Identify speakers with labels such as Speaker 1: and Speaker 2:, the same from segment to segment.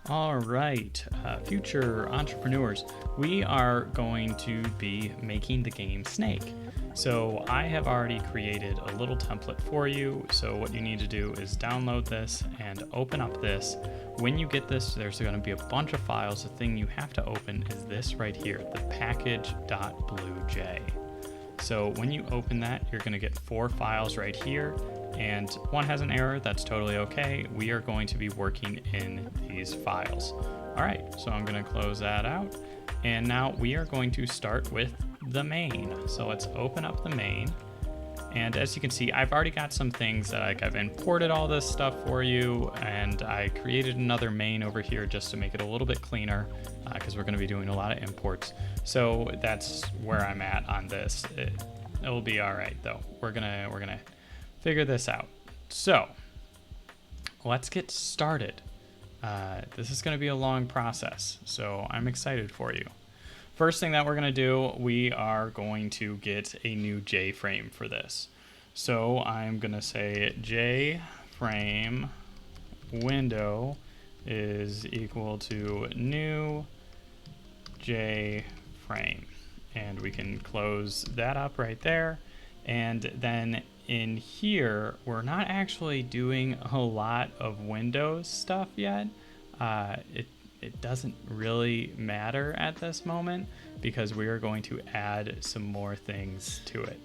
Speaker 1: All right, future entrepreneurs, we are going to be making the game Snake. So I have already created a little template for you. So what you need to do is download this and open up this. When you get this, there's going to be a bunch of files. The thing you have to open is this right here, the package.bluej. So when you open that, you're going to get 4 files right here, and one has an error. That's totally okay. We are going to be working in these files. All right, so I'm going to close that out, and now we are going to start with the main. So let's open up the main, and as you can see, I've already got some things that I've imported all this stuff for you, and I created another main over here just to make it a little bit cleaner, because we're going to be doing a lot of imports. So that's where I'm at on this. It'll be all right though. We're gonna figure this out. So let's get started. This is going to be a long process, so I'm excited for you. First thing that we're going to do, we are going to get a new J-frame for this. So I'm going to say J-frame window is equal to new J-frame. And we can close that up right there. And then in here, we're not actually doing a lot of Windows stuff yet. It doesn't really matter at this moment because we are going to add some more things to it.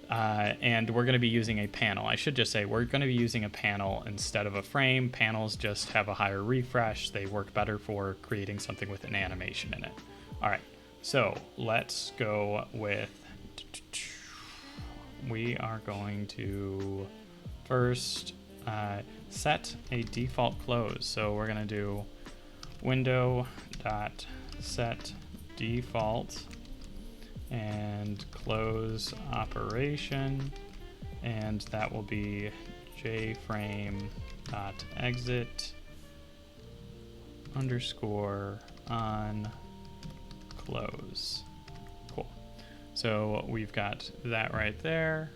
Speaker 1: And we're going to be using a panel. I should just say we're going to be using a panel instead of a frame. Panels just have a higher refresh. They work better for creating something with an animation in it. All right, so let's go with, we are going to first set a default close. So we're going to do window.set default and close operation, and that will be jframe.exit underscore on close. Cool. So we've got that right there.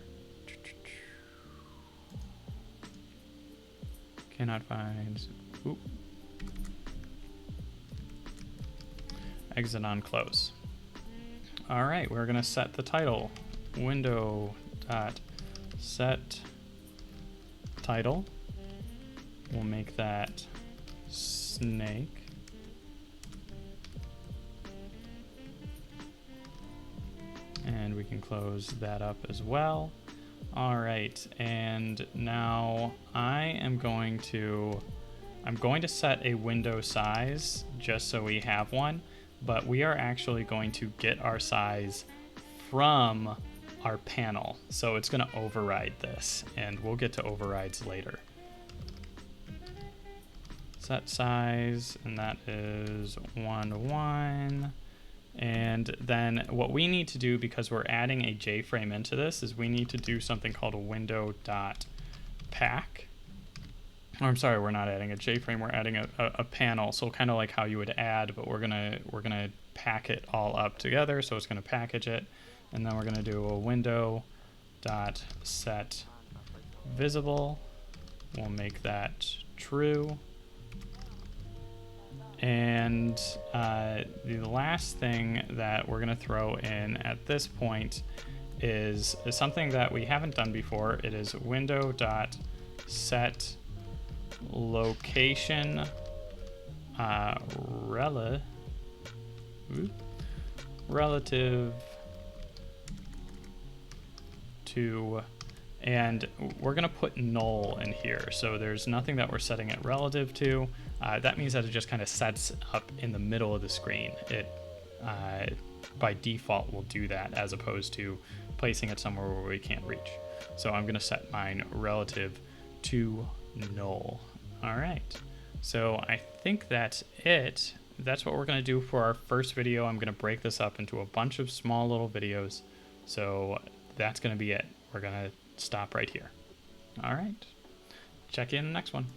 Speaker 1: Cannot find. Oop. Exit on close. All right, we're going to set the title. Window.set title. We'll make that Snake. And we can close that up as well. All right, and now I'm going to set a window size just so we have one, but we are actually going to get our size from our panel. So it's going to override this, and we'll get to overrides later. Set size, and that is 1 to 1. And then what we need to do, because we're adding a J-frame into this, is we need to do something called a window.pack. Or I'm sorry, we're not adding a J-frame, we're adding a panel. So kind of like how you would add, but we're gonna pack it all up together. So it's gonna package it, and then we're gonna do a window.set visible. We'll make that true. And the last thing that we're going to throw in at this point is something that we haven't done before. It is window.set location relative to, and we're going to put null in here. So there's nothing that we're setting it relative to. That means that it just kind of sets up in the middle of the screen. It by default will do that as opposed to placing it somewhere where we can't reach. So I'm going to set mine relative to null. All right. So I think that's it. That's what we're going to do for our first video. I'm going to break this up into a bunch of small little videos. So that's going to be it. We're going to stop right here. All right. Check you in the next one.